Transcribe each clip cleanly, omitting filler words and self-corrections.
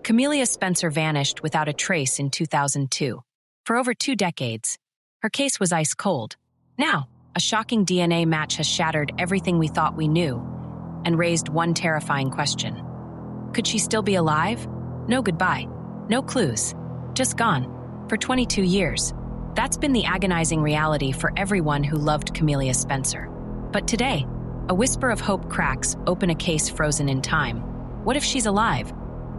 Kamelia Spencer vanished without a trace in 2002. For over 2 decades, her case was ice cold. Now, a shocking DNA match has shattered everything we thought we knew and raised one terrifying question. Could she still be alive? No goodbye. No clues. Just gone. For 22 years. That's been the agonizing reality for everyone who loved Kamelia Spencer. But today, a whisper of hope cracks open a case frozen in time. What if she's alive?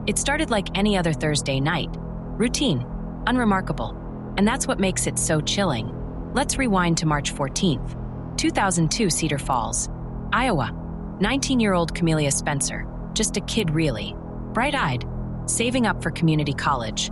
It started like any other Thursday night. Routine. Unremarkable. And that's what makes it so chilling. Let's rewind to March 14th, 2002, Cedar Falls, Iowa. 19-year-old Kamelia Spencer. Just a kid, really. Bright-eyed. Saving up for community college.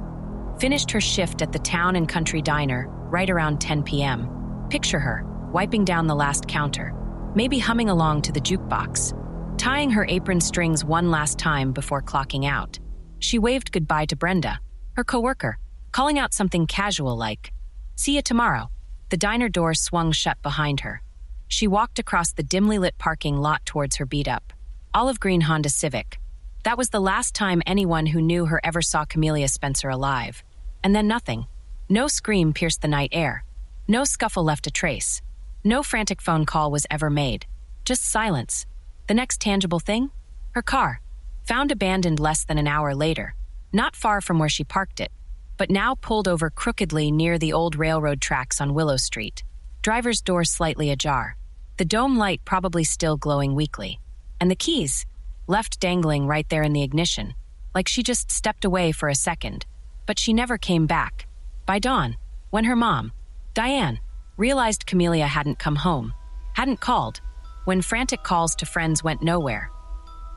Finished her shift at the town and country diner right around 10 p.m. Picture her, wiping down the last counter, maybe humming along to the jukebox, tying her apron strings one last time before clocking out. She waved goodbye to Brenda, her coworker, calling out something casual like, "See you tomorrow." The diner door swung shut behind her. She walked across the dimly lit parking lot towards her beat-up, olive green Honda Civic. That was the last time anyone who knew her ever saw Kamelia Spencer alive. And then nothing. No scream pierced the night air. No scuffle left a trace. No frantic phone call was ever made. Just silence. The next tangible thing? Her car. Found abandoned less than an hour later. Not far from where she parked it, but now pulled over crookedly near the old railroad tracks on Willow Street. Driver's door slightly ajar. The dome light probably still glowing weakly. And the keys? Left dangling right there in the ignition, like she just stepped away for a second. But she never came back. By dawn, when her mom, Diane, realized Kamelia hadn't come home, hadn't called, when frantic calls to friends went nowhere,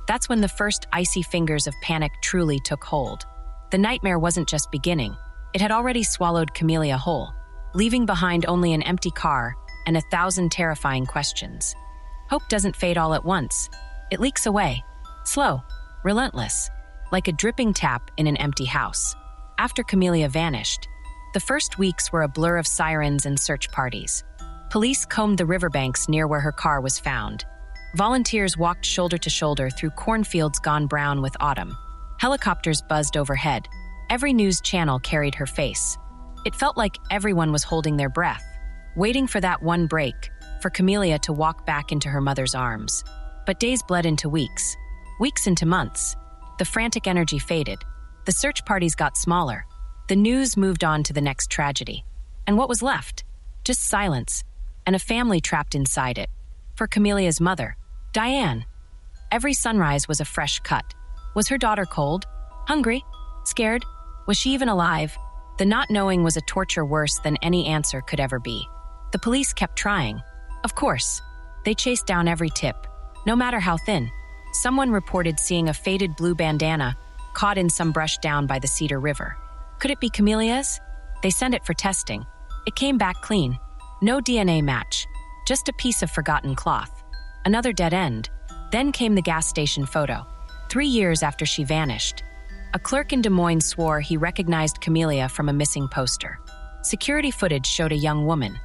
that's when the first icy fingers of panic truly took hold. The nightmare wasn't just beginning. It had already swallowed Kamelia whole, leaving behind only an empty car and 1,000 terrifying questions. Hope doesn't fade all at once. It leaks away, slow, relentless, like a dripping tap in an empty house. After Kamelia vanished, the first weeks were a blur of sirens and search parties. Police combed the riverbanks near where her car was found. Volunteers walked shoulder to shoulder through cornfields gone brown with autumn. Helicopters buzzed overhead. Every news channel carried her face. It felt like everyone was holding their breath, waiting for that one break, for Kamelia to walk back into her mother's arms. But days bled into weeks, weeks into months. The frantic energy faded. The search parties got smaller. The news moved on to the next tragedy. And what was left? Just silence, and a family trapped inside it. For Kamelia's mother, Diane, every sunrise was a fresh cut. Was her daughter cold? Hungry? Scared? Was she even alive? The not knowing was a torture worse than any answer could ever be. The police kept trying. Of course. They chased down every tip, no matter how thin. Someone reported seeing a faded blue bandana caught in some brush down by the Cedar River. Could it be Kamelia's? They sent it for testing. It came back clean. No DNA match. Just a piece of forgotten cloth. Another dead end. Then came the gas station photo. 3 years after she vanished. A clerk in Des Moines swore he recognized Kamelia from a missing poster. Security footage showed a young woman,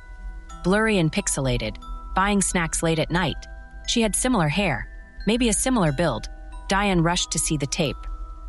blurry and pixelated, buying snacks late at night. She had similar hair, maybe a similar build. Diane rushed to see the tape.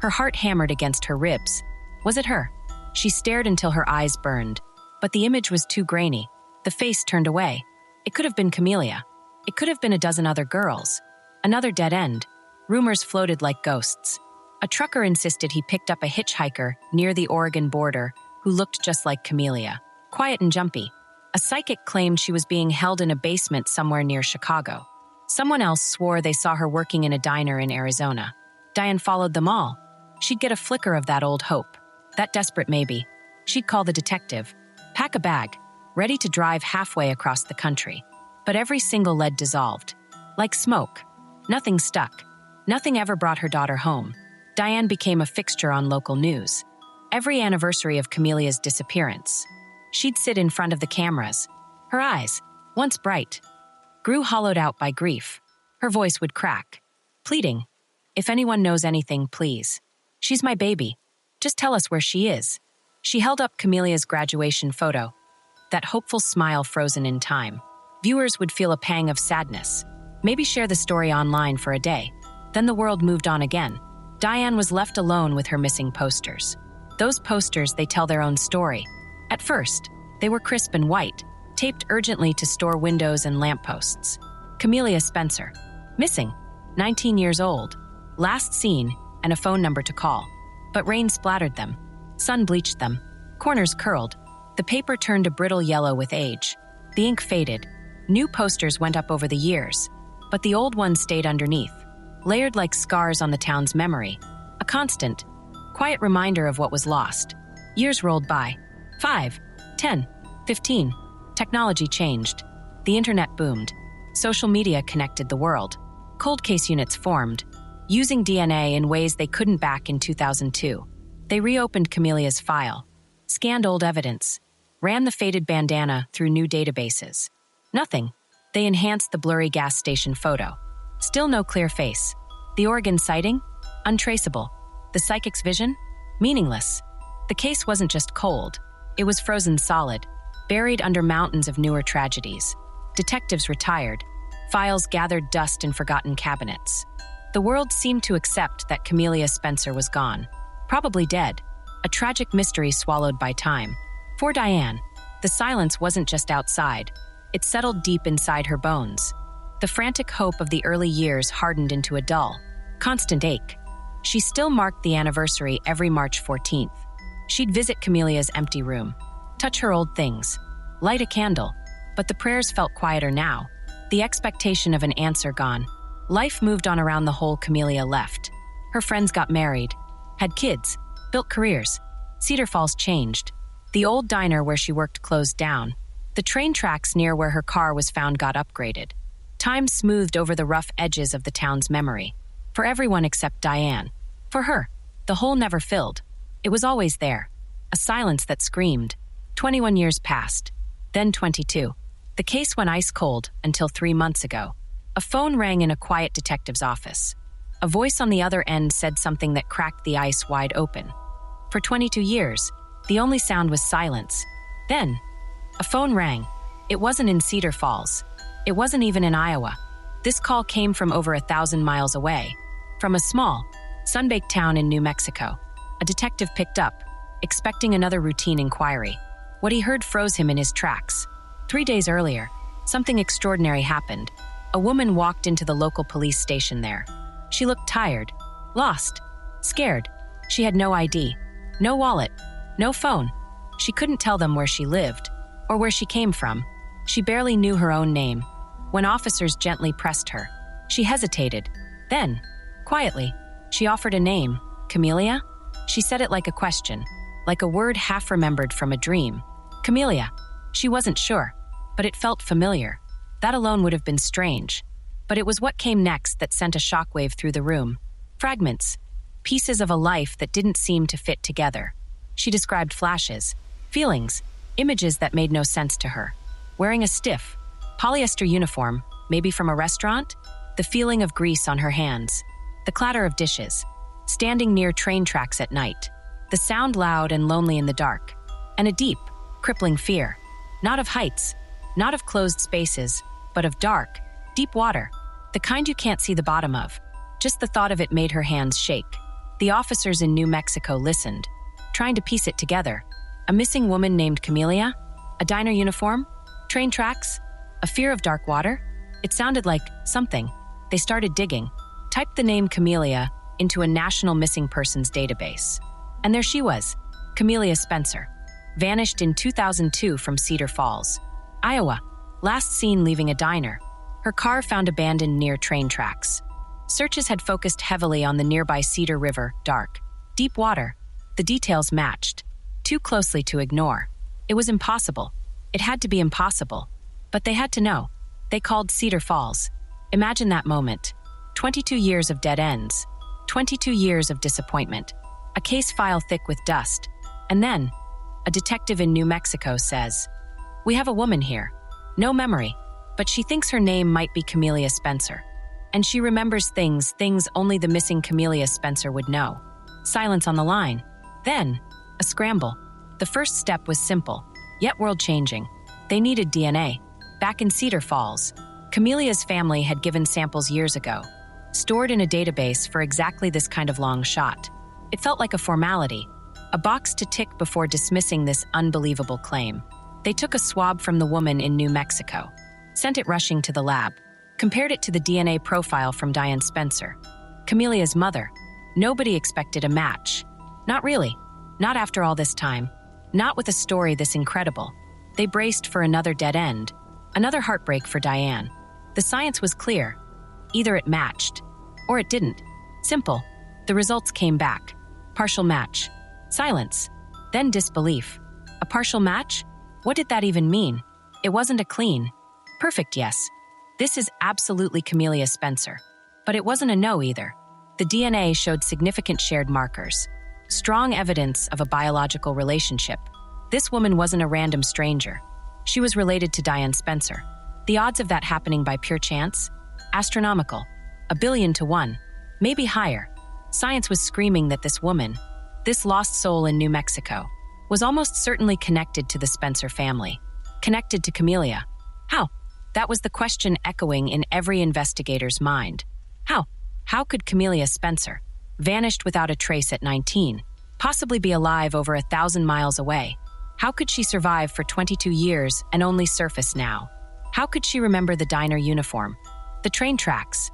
Her heart hammered against her ribs. Was it her? She stared until her eyes burned. But the image was too grainy. The face turned away. It could have been Kamelia. It could have been a dozen other girls. Another dead end. Rumors floated like ghosts. A trucker insisted he picked up a hitchhiker near the Oregon border who looked just like Kamelia, quiet and jumpy. A psychic claimed she was being held in a basement somewhere near Chicago. Someone else swore they saw her working in a diner in Arizona. Diane followed them all. She'd get a flicker of that old hope, that desperate maybe. She'd call the detective, pack a bag, ready to drive halfway across the country. But every single lead dissolved. Like smoke. Nothing stuck. Nothing ever brought her daughter home. Diane became a fixture on local news. Every anniversary of Kamelia's disappearance, she'd sit in front of the cameras. Her eyes, once bright, grew hollowed out by grief. Her voice would crack, pleading, "If anyone knows anything, please. She's my baby. Just tell us where she is." She held up Kamelia's graduation photo, that hopeful smile frozen in time. Viewers would feel a pang of sadness, maybe share the story online for a day. Then the world moved on again. Diane was left alone with her missing posters. Those posters, they tell their own story. At first, they were crisp and white, taped urgently to store windows and lampposts. Kamelia Spencer, missing, 19 years old, last seen, and a phone number to call. But rain splattered them. Sun bleached them. Corners curled. The paper turned a brittle yellow with age. The ink faded. New posters went up over the years, but the old ones stayed underneath, layered like scars on the town's memory. A constant, quiet reminder of what was lost. Years rolled by. 5, 10, 15. Technology changed. The internet boomed. Social media connected the world. Cold case units formed, using DNA in ways they couldn't back in 2002. They reopened Kamelia's file, scanned old evidence, ran the faded bandana through new databases. Nothing. They enhanced the blurry gas station photo. Still no clear face. The Oregon sighting? Untraceable. The psychic's vision? Meaningless. The case wasn't just cold. It was frozen solid, buried under mountains of newer tragedies. Detectives retired. Files gathered dust in forgotten cabinets. The world seemed to accept that Kamelia Spencer was gone. Probably dead. A tragic mystery swallowed by time. For Diane, the silence wasn't just outside. It settled deep inside her bones. The frantic hope of the early years hardened into a dull, constant ache. She still marked the anniversary every March 14th. She'd visit Kamelia's empty room, touch her old things, light a candle, but the prayers felt quieter now, the expectation of an answer gone. Life moved on around the whole Kamelia left. Her friends got married, had kids, built careers. Cedar Falls changed. The old diner where she worked closed down. The train tracks near where her car was found got upgraded. Time smoothed over the rough edges of the town's memory. For everyone except Diane. For her, the hole never filled. It was always there. A silence that screamed. 21 years passed. Then 22. The case went ice cold until 3 months ago. A phone rang in a quiet detective's office. A voice on the other end said something that cracked the ice wide open. For 22 years, the only sound was silence. Then, a phone rang. It wasn't in Cedar Falls. It wasn't even in Iowa. This call came from over 1,000 miles away. From a small, sun-baked town in New Mexico. A detective picked up, expecting another routine inquiry. What he heard froze him in his tracks. 3 days earlier, something extraordinary happened. A woman walked into the local police station there. She looked tired, lost, scared. She had no ID, no wallet, no phone. She couldn't tell them where she lived or where she came from. She barely knew her own name. When officers gently pressed her, she hesitated. Then, quietly, she offered a name. Kamelia? She said it like a question, like a word half-remembered from a dream. Kamelia. She wasn't sure, but it felt familiar. That alone would have been strange. But it was what came next that sent a shockwave through the room. Fragments, pieces of a life that didn't seem to fit together. She described flashes, feelings, images that made no sense to her. Wearing a stiff, polyester uniform, maybe from a restaurant, the feeling of grease on her hands, the clatter of dishes, standing near train tracks at night, the sound loud and lonely in the dark, and a deep, crippling fear, not of heights, not of closed spaces, but of dark, deep water, the kind you can't see the bottom of. Just the thought of it made her hands shake. The officers in New Mexico listened, trying to piece it together. A missing woman named Kamelia? A diner uniform? Train tracks? A fear of dark water? It sounded like something. They started digging, typed the name Kamelia into a national missing persons database. And there she was, Kamelia Spencer, vanished in 2002 from Cedar Falls, Iowa, last seen leaving a diner. Her car found abandoned near train tracks. Searches had focused heavily on the nearby Cedar River, dark, deep water. The details matched, too closely to ignore. It was impossible. It had to be impossible. But they had to know. They called Cedar Falls. Imagine that moment. 22 years of dead ends. 22 years of disappointment. A case file thick with dust. And then, a detective in New Mexico says, "We have a woman here. No memory, but she thinks her name might be Kamelia Spencer. And she remembers things only the missing Kamelia Spencer would know." Silence on the line. Then, a scramble. The first step was simple, yet world-changing. They needed DNA. Back in Cedar Falls, Kamelia's family had given samples years ago. stored in a database for exactly this kind of long shot. It felt like a formality, a box to tick before dismissing this unbelievable claim. They took a swab from the woman in New Mexico, sent it rushing to the lab, compared it to the DNA profile from Diane Spencer, Kamelia's mother. Nobody expected a match. Not really. Not after all this time. Not with a story this incredible. They braced for another dead end, another heartbreak for Diane. The science was clear. Either it matched, or it didn't. Simple. The results came back. Partial match. Silence. Then disbelief. A partial match? What did that even mean? It wasn't a clean, perfect yes. This is absolutely Kamelia Spencer. But it wasn't a no either. The DNA showed significant shared markers. Strong evidence of a biological relationship. This woman wasn't a random stranger. She was related to Diane Spencer. The odds of that happening by pure chance? Astronomical. 1 billion to 1. Maybe higher. Science was screaming that this woman, this lost soul in New Mexico, was almost certainly connected to the Spencer family. Connected to Kamelia. How? That was the question echoing in every investigator's mind. How? How could Kamelia Spencer, vanished without a trace at 19, possibly be alive over 1,000 miles away? How could she survive for 22 years and only surface now? How could she remember the diner uniform, the train tracks,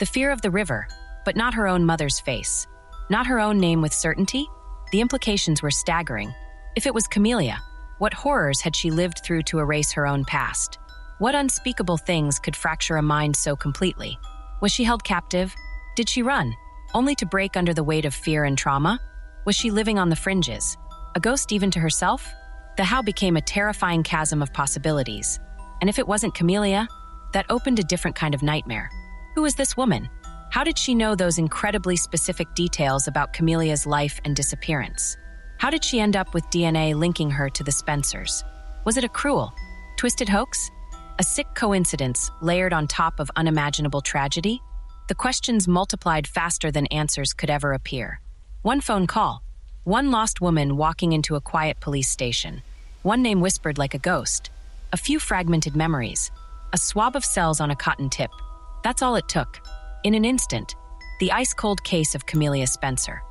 the fear of the river, but not her own mother's face? Not her own name with certainty? The implications were staggering. If it was Kamelia, what horrors had she lived through to erase her own past? What unspeakable things could fracture a mind so completely? Was she held captive? Did she run, only to break under the weight of fear and trauma? Was she living on the fringes? A ghost even to herself? The how became a terrifying chasm of possibilities. And if it wasn't Kamelia, that opened a different kind of nightmare. Who was this woman? How did she know those incredibly specific details about Kamelia's life and disappearance? How did she end up with DNA linking her to the Spencers? Was it a cruel, twisted hoax? A sick coincidence layered on top of unimaginable tragedy? The questions multiplied faster than answers could ever appear. One phone call, one lost woman walking into a quiet police station, one name whispered like a ghost, a few fragmented memories, a swab of cells on a cotton tip. That's all it took. In an instant, the ice-cold case of Kamelia Spencer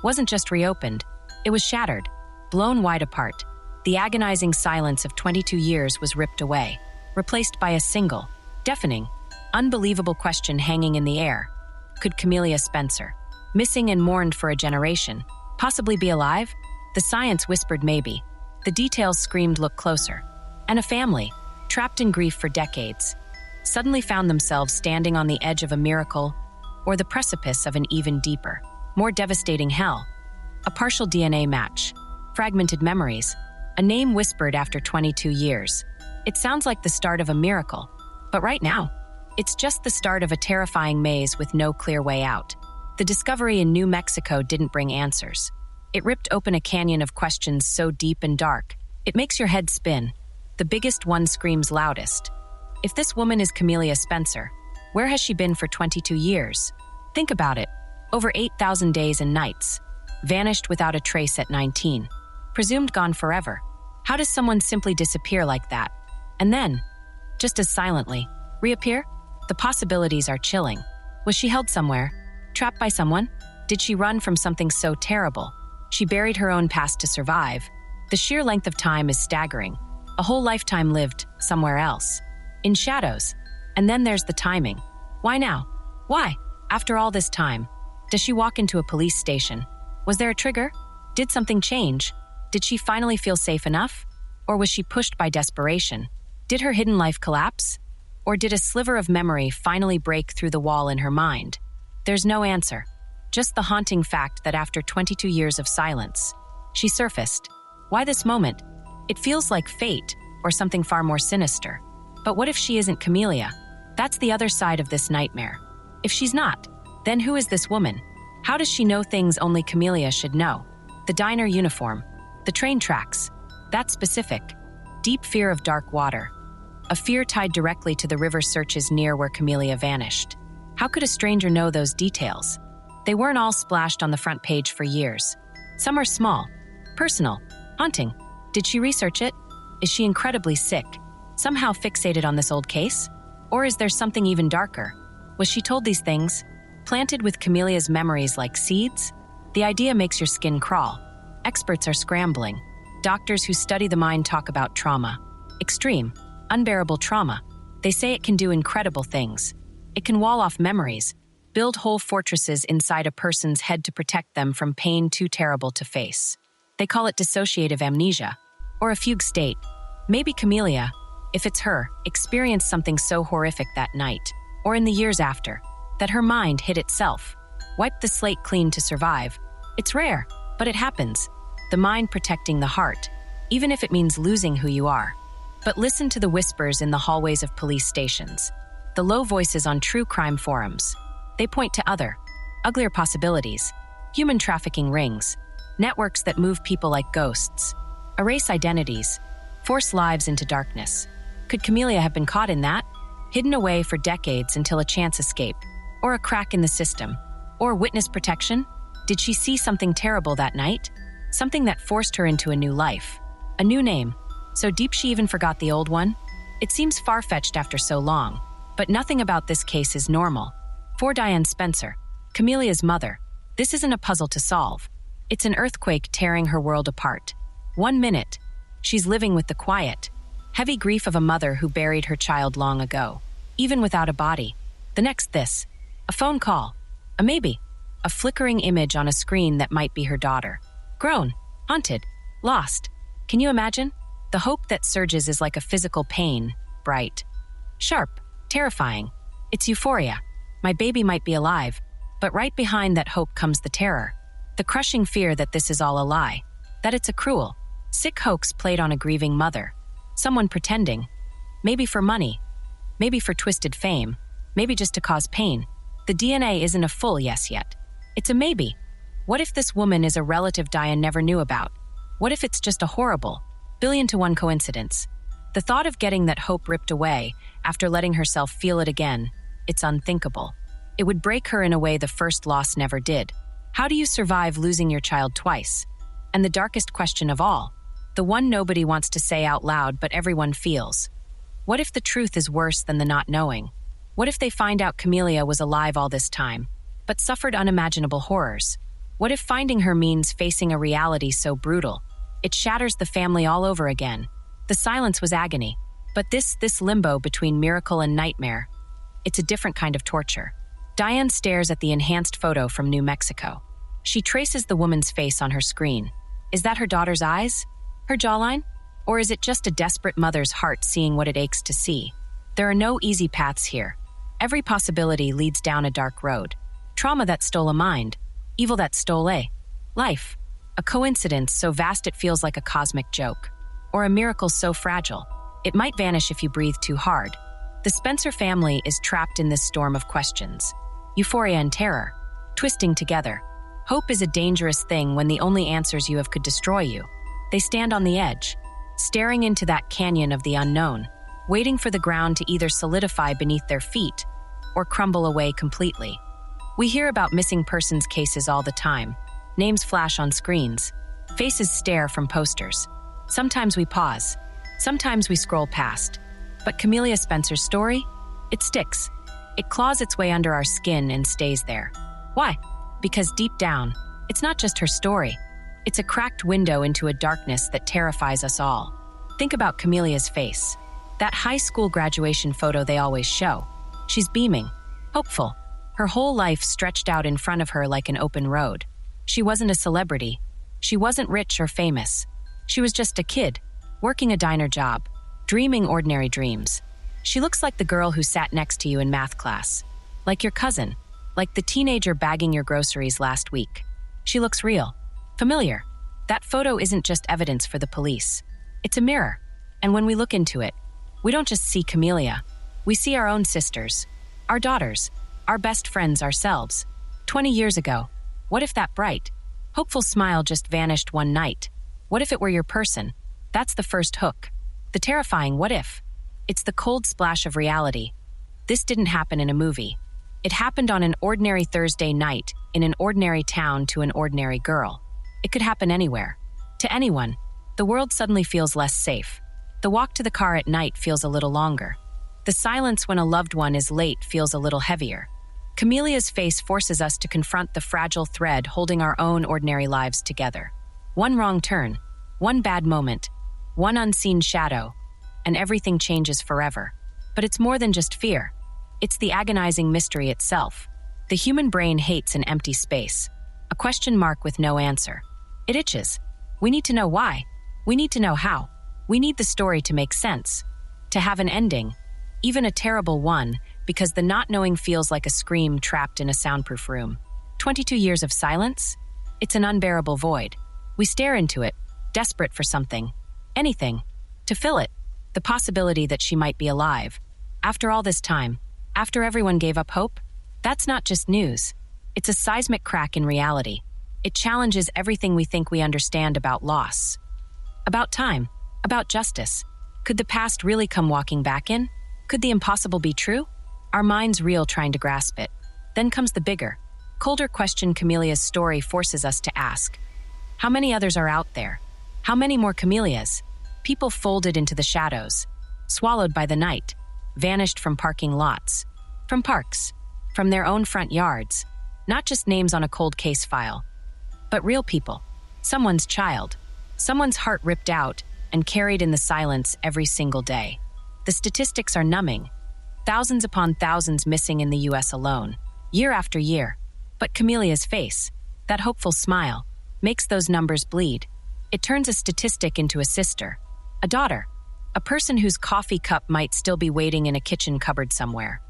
wasn't just reopened, it was shattered, blown wide apart. The agonizing silence of 22 years was ripped away, replaced by a single, deafening, unbelievable question hanging in the air. Could Kamelia Spencer, missing and mourned for a generation, possibly be alive? The science whispered maybe. The details screamed look closer. And a family, trapped in grief for decades, suddenly found themselves standing on the edge of a miracle or the precipice of an even deeper, more devastating hell. A partial DNA match, fragmented memories, a name whispered after 22 years. It sounds like the start of a miracle, but right now, it's just the start of a terrifying maze with no clear way out. The discovery in New Mexico didn't bring answers. It ripped open a canyon of questions so deep and dark, it makes your head spin. The biggest one screams loudest. If this woman is Kamelia Spencer, where has she been for 22 years? Think about it. Over 8,000 days and nights. Vanished without a trace at 19. Presumed gone forever. How does someone simply disappear like that? And then, just as silently, reappear? The possibilities are chilling. Was she held somewhere? Trapped by someone? Did she run from something so terrible? She buried her own past to survive. The sheer length of time is staggering. A whole lifetime lived somewhere else. In shadows. And then there's the timing. Why now? Why? After all this time. Does she walk into a police station? Was there a trigger? Did something change? Did she finally feel safe enough? Or was she pushed by desperation? Did her hidden life collapse? Or did a sliver of memory finally break through the wall in her mind? There's no answer. Just the haunting fact that after 22 years of silence, she surfaced. Why this moment? It feels like fate or something far more sinister. But what if she isn't Kamelia? That's the other side of this nightmare. If she's not, then who is this woman? How does she know things only Kamelia should know? The diner uniform, the train tracks, that specific, deep fear of dark water. A fear tied directly to the river searches near where Kamelia vanished. How could a stranger know those details? They weren't all splashed on the front page for years. Some are small, personal, haunting. Did she research it? Is she incredibly sick, somehow fixated on this old case? Or is there something even darker? Was she told these things, Planted with Kamelia's memories like seeds, the idea makes your skin crawl. Experts are scrambling. Doctors who study the mind talk about trauma. Extreme, unbearable trauma. They say it can do incredible things. It can wall off memories, build whole fortresses inside a person's head to protect them from pain too terrible to face. They call it dissociative amnesia, or a fugue state. Maybe Kamelia, if it's her, experienced something so horrific that night, or in the years after, that her mind hid itself, wiped the slate clean to survive. It's rare, but it happens. The mind protecting the heart, even if it means losing who you are. But listen to the whispers in the hallways of police stations, the low voices on true crime forums. They point to other, uglier possibilities, human trafficking rings, networks that move people like ghosts, erase identities, force lives into darkness. Could Kamelia have been caught in that? Hidden away for decades until a chance escape, or a crack in the system, or witness protection? Did she see something terrible that night? Something that forced her into a new life, a new name, so deep she even forgot the old one? It seems far-fetched after so long, but nothing about this case is normal. For Diane Spencer, Kamelia's mother, this isn't a puzzle to solve. It's an earthquake tearing her world apart. 1 minute, she's living with the quiet, heavy grief of a mother who buried her child long ago, even without a body. The next this, a phone call, a maybe, a flickering image on a screen that might be her daughter. Grown, haunted, lost. Can you imagine? The hope that surges is like a physical pain, bright, sharp, terrifying. It's euphoria. My baby might be alive, but right behind that hope comes the terror, the crushing fear that this is all a lie, that it's a cruel, sick hoax played on a grieving mother. Someone pretending, maybe for money, maybe for twisted fame, maybe just to cause pain. The DNA isn't a full yes yet. It's a maybe. What if this woman is a relative Diane never knew about? What if it's just a horrible, 1,000,000,000 coincidence? The thought of getting that hope ripped away after letting herself feel it again, it's unthinkable. It would break her in a way the first loss never did. How do you survive losing your child twice? And the darkest question of all, the one nobody wants to say out loud but everyone feels. What if the truth is worse than the not knowing? What if they find out Kamelia was alive all this time, but suffered unimaginable horrors? What if finding her means facing a reality so brutal, it shatters the family all over again? The silence was agony, but this limbo between miracle and nightmare, it's a different kind of torture. Diane stares at the enhanced photo from New Mexico. She traces the woman's face on her screen. Is that her daughter's eyes? Her jawline? Or is it just a desperate mother's heart seeing what it aches to see? There are no easy paths here. Every possibility leads down a dark road. Trauma that stole a mind, evil that stole a life. A coincidence so vast it feels like a cosmic joke. Or a miracle so fragile, it might vanish if you breathe too hard. The Spencer family is trapped in this storm of questions. Euphoria and terror, twisting together. Hope is a dangerous thing when the only answers you have could destroy you. They stand on the edge, staring into that canyon of the unknown, waiting for the ground to either solidify beneath their feet or crumble away completely. We hear about missing persons cases all the time. Names flash on screens. Faces stare from posters. Sometimes we pause. Sometimes we scroll past. But Kamelia Spencer's story? It sticks. It claws its way under our skin and stays there. Why? Because deep down, it's not just her story. It's a cracked window into a darkness that terrifies us all. Think about Kamelia's face. That high school graduation photo they always show. She's beaming, hopeful. Her whole life stretched out in front of her like an open road. She wasn't a celebrity. She wasn't rich or famous. She was just a kid, working a diner job, dreaming ordinary dreams. She looks like the girl who sat next to you in math class. Like your cousin. Like the teenager bagging your groceries last week. She looks real. Familiar. That photo isn't just evidence for the police. It's a mirror. And when we look into it, we don't just see Kamelia. We see our own sisters, our daughters, our best friends ourselves. 20 years ago, what if that bright, hopeful smile just vanished one night? What if it were your person? That's the first hook. The terrifying what if. It's the cold splash of reality. This didn't happen in a movie. It happened on an ordinary Thursday night in an ordinary town to an ordinary girl. It could happen anywhere. To anyone. The world suddenly feels less safe. The walk to the car at night feels a little longer. The silence when a loved one is late feels a little heavier. Kamelia's face forces us to confront the fragile thread holding our own ordinary lives together. One wrong turn, one bad moment, one unseen shadow, and everything changes forever. But it's more than just fear. It's the agonizing mystery itself. The human brain hates an empty space, a question mark with no answer. It itches. We need to know why. We need to know how. We need the story to make sense, to have an ending, even a terrible one, because the not knowing feels like a scream trapped in a soundproof room. 22 years of silence? It's an unbearable void. We stare into it, desperate for something, anything, to fill it, the possibility that she might be alive. After all this time, after everyone gave up hope, that's not just news. It's a seismic crack in reality. It challenges everything we think we understand about loss, about time, about justice. Could the past really come walking back in? Could the impossible be true? Our minds reel trying to grasp it. Then comes the bigger, colder question Kamelia's story forces us to ask. How many others are out there? How many more Kamelias? People folded into the shadows, swallowed by the night, vanished from parking lots, from parks, from their own front yards. Not just names on a cold case file, but real people. Someone's child, someone's heart ripped out and carried in the silence every single day. The statistics are numbing. Thousands upon thousands missing in the US alone, year after year. But Kamelia's face, that hopeful smile, makes those numbers bleed. It turns a statistic into a sister, a daughter, a person whose coffee cup might still be waiting in a kitchen cupboard somewhere.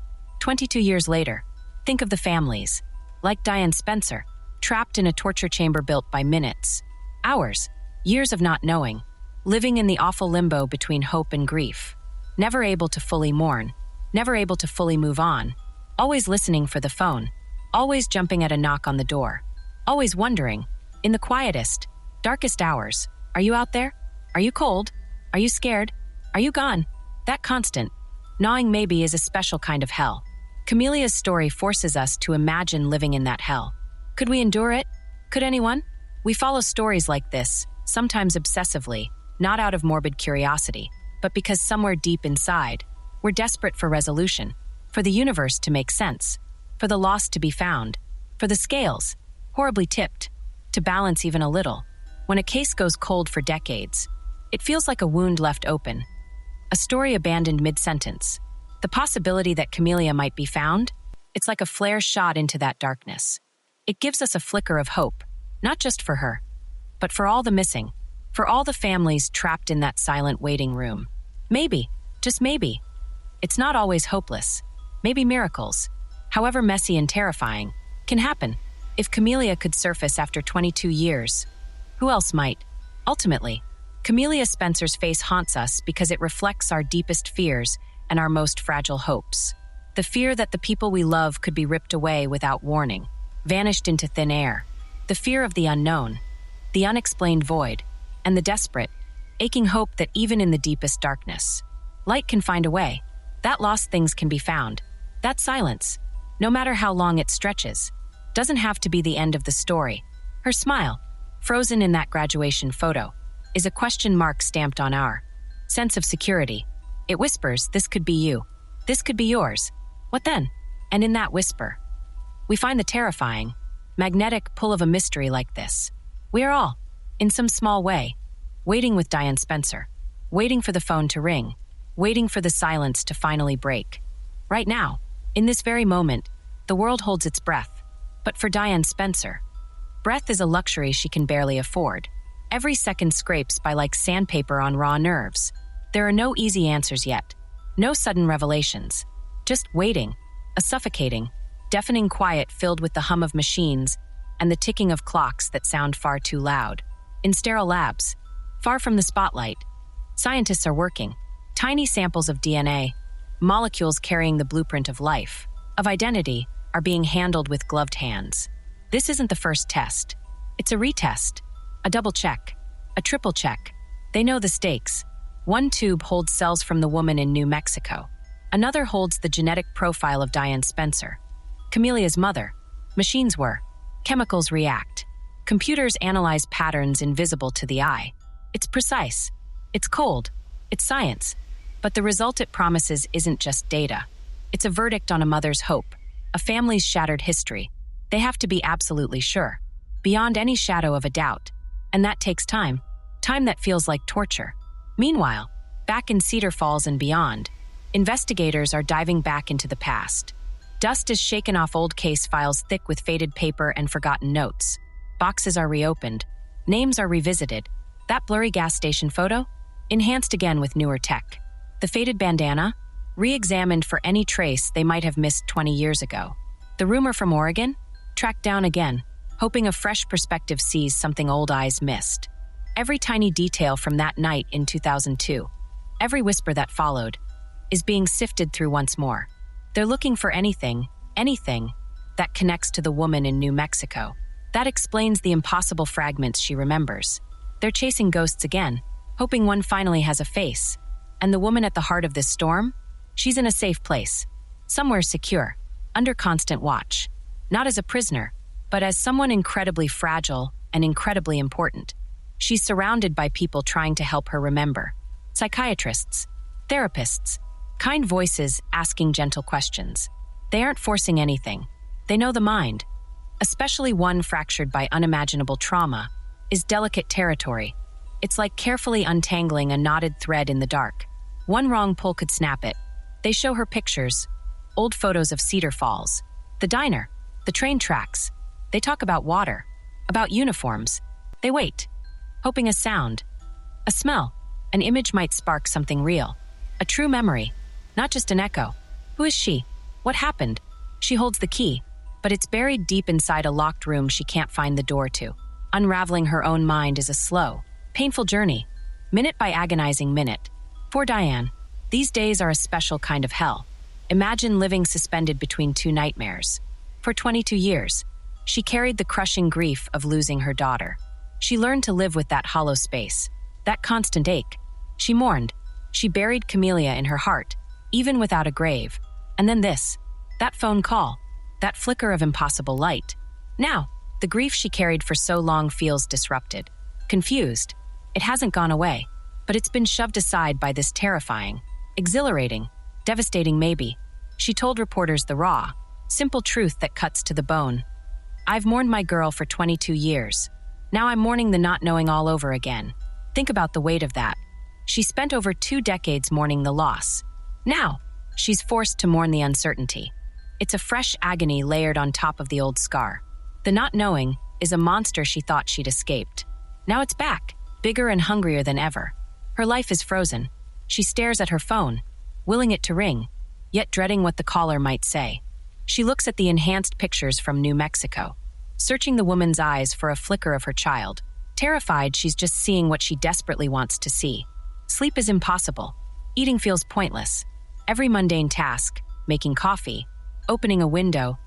22 years later, think of the families, like Diane Spencer, trapped in a torture chamber built by minutes, hours, years of not knowing, living in the awful limbo between hope and grief, never able to fully mourn, never able to fully move on, always listening for the phone, always jumping at a knock on the door, always wondering, in the quietest, darkest hours, are you out there? Are you cold? Are you scared? Are you gone? That constant, gnawing maybe is a special kind of hell. Kamelia's story forces us to imagine living in that hell. Could we endure it? Could anyone? We follow stories like this, sometimes obsessively, not out of morbid curiosity, but because somewhere deep inside, we're desperate for resolution, for the universe to make sense, for the lost to be found, for the scales, horribly tipped, to balance even a little. When a case goes cold for decades, it feels like a wound left open, a story abandoned mid-sentence. The possibility that Kamelia might be found, it's like a flare shot into that darkness. It gives us a flicker of hope, not just for her, but for all the missing, for all the families trapped in that silent waiting room. Maybe, just maybe, it's not always hopeless. Maybe miracles, however messy and terrifying, can happen. If Kamelia could surface after 22 years, who else might? Ultimately, Kamelia Spencer's face haunts us because it reflects our deepest fears and our most fragile hopes. The fear that the people we love could be ripped away without warning, vanished into thin air. The fear of the unknown, the unexplained void, and the desperate, aching hope that even in the deepest darkness, light can find a way. That lost things can be found. That silence, no matter how long it stretches, doesn't have to be the end of the story. Her smile, frozen in that graduation photo, is a question mark stamped on our sense of security. It whispers, this could be you. This could be yours. What then? And in that whisper, we find the terrifying, magnetic pull of a mystery like this. We are all, in some small way, waiting with Diane Spencer, waiting for the phone to ring, waiting for the silence to finally break. Right now, in this very moment, the world holds its breath. But for Diane Spencer, breath is a luxury she can barely afford. Every second scrapes by like sandpaper on raw nerves. There are no easy answers yet, no sudden revelations, just waiting, a suffocating, deafening quiet filled with the hum of machines and the ticking of clocks that sound far too loud. In sterile labs, far from the spotlight, scientists are working. Tiny samples of DNA, molecules carrying the blueprint of life, of identity, are being handled with gloved hands. This isn't the first test. It's a retest, a double check, a triple check. They know the stakes. One tube holds cells from the woman in New Mexico. Another holds the genetic profile of Diane Spencer, Kamelia's mother. Machines were. Chemicals react. Computers analyze patterns invisible to the eye. It's precise. It's cold. It's science. But the result it promises isn't just data. It's a verdict on a mother's hope, a family's shattered history. They have to be absolutely sure, beyond any shadow of a doubt. And that takes time. Time that feels like torture. Meanwhile, back in Cedar Falls and beyond, investigators are diving back into the past. Dust is shaken off old case files thick with faded paper and forgotten notes. Boxes are reopened. Names are revisited. That blurry gas station photo? Enhanced again with newer tech. The faded bandana? Re-examined for any trace they might have missed 20 years ago. The rumor from Oregon? Tracked down again, hoping a fresh perspective sees something old eyes missed. Every tiny detail from that night in 2002, every whisper that followed, is being sifted through once more. They're looking for anything that connects to the woman in New Mexico. That explains the impossible fragments she remembers. They're chasing ghosts again, hoping one finally has a face. And the woman at the heart of this storm? She's in a safe place, somewhere secure, under constant watch. Not as a prisoner, but as someone incredibly fragile and incredibly important. She's surrounded by people trying to help her remember. Psychiatrists, therapists, kind voices asking gentle questions. They aren't forcing anything. They know the mind, especially one fractured by unimaginable trauma, is delicate territory. It's like carefully untangling a knotted thread in the dark. One wrong pull could snap it. They show her pictures, old photos of Cedar Falls, the diner, the train tracks. They talk about water, about uniforms. They wait, hoping a sound, a smell, an image might spark something real. A true memory, not just an echo. Who is she? What happened? She holds the key, but it's buried deep inside a locked room she can't find the door to. Unraveling her own mind is a slow, painful journey, minute by agonizing minute. For Diane, these days are a special kind of hell. Imagine living suspended between two nightmares. For 22 years, she carried the crushing grief of losing her daughter. She learned to live with that hollow space, that constant ache. She mourned. She buried Kamelia in her heart, even without a grave. And then this, that phone call, that flicker of impossible light. Now, the grief she carried for so long feels disrupted, confused. It hasn't gone away, but it's been shoved aside by this terrifying, exhilarating, devastating maybe. She told reporters the raw, simple truth that cuts to the bone. I've mourned my girl for 22 years. Now I'm mourning the not knowing all over again. Think about the weight of that. She spent over 2 decades mourning the loss. Now, she's forced to mourn the uncertainty. It's a fresh agony layered on top of the old scar. The not knowing is a monster she thought she'd escaped. Now it's back, bigger and hungrier than ever. Her life is frozen. She stares at her phone, willing it to ring, yet dreading what the caller might say. She looks at the enhanced pictures from New Mexico, searching the woman's eyes for a flicker of her child. Terrified, she's just seeing what she desperately wants to see. Sleep is impossible. Eating feels pointless. Every mundane task, making coffee, opening a window,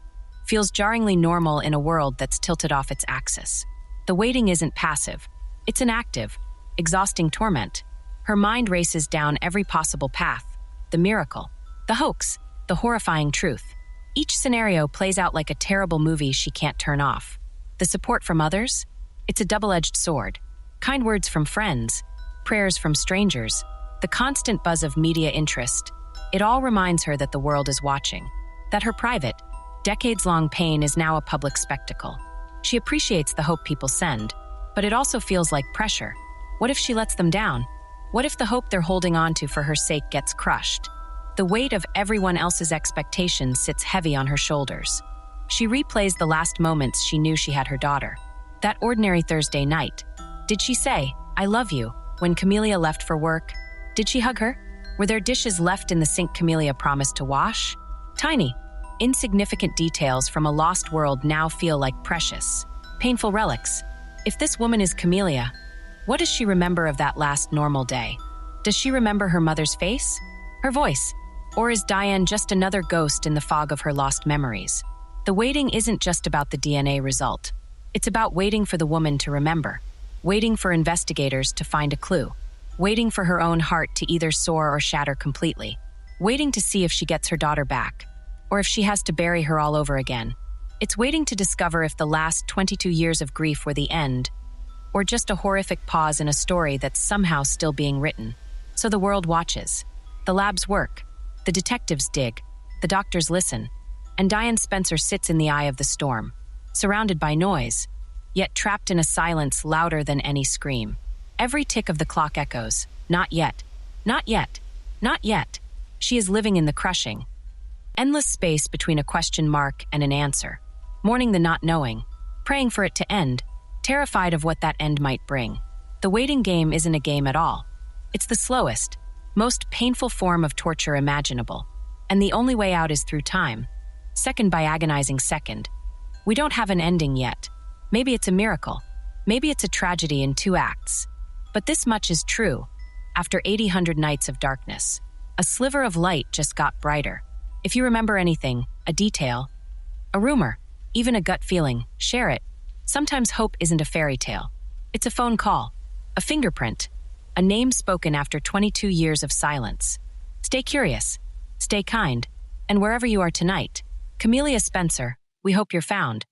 feels jarringly normal in a world that's tilted off its axis. The waiting isn't passive. It's an active, exhausting torment. Her mind races down every possible path. The miracle, the hoax, the horrifying truth. Each scenario plays out like a terrible movie she can't turn off. The support from others? It's a double-edged sword. Kind words from friends, prayers from strangers, the constant buzz of media interest. It all reminds her that the world is watching, that her private, decades-long pain is now a public spectacle. She appreciates the hope people send, but it also feels like pressure. What if she lets them down? What if the hope they're holding on to for her sake gets crushed? The weight of everyone else's expectations sits heavy on her shoulders. She replays the last moments she knew she had her daughter. That ordinary Thursday night. Did she say, "I love you," when Kamelia left for work? Did she hug her? Were there dishes left in the sink Kamelia promised to wash? Tiny, insignificant details from a lost world now feel like precious, painful relics. If this woman is Kamelia, what does she remember of that last normal day? Does she remember her mother's face? Her voice? Or is Diane just another ghost in the fog of her lost memories? The waiting isn't just about the DNA result. It's about waiting for the woman to remember, waiting for investigators to find a clue, waiting for her own heart to either soar or shatter completely, waiting to see if she gets her daughter back, or if she has to bury her all over again. It's waiting to discover if the last 22 years of grief were the end, or just a horrific pause in a story that's somehow still being written. So the world watches. The labs work. The detectives dig. The doctors listen. And Diane Spencer sits in the eye of the storm, surrounded by noise, yet trapped in a silence louder than any scream. Every tick of the clock echoes, not yet, not yet, not yet. She is living in the crushing, endless space between a question mark and an answer, mourning the not knowing, praying for it to end, terrified of what that end might bring. The waiting game isn't a game at all. It's the slowest, most painful form of torture imaginable, and the only way out is through time, second by agonizing second. We don't have an ending yet. Maybe it's a miracle. Maybe it's a tragedy in 2 acts. But this much is true. After 800 nights of darkness, a sliver of light just got brighter. If you remember anything, a detail, a rumor, even a gut feeling, share it. Sometimes hope isn't a fairy tale. It's a phone call, a fingerprint, a name spoken after 22 years of silence. Stay curious, stay kind, and wherever you are tonight, Kamelia Spencer, we hope you're found.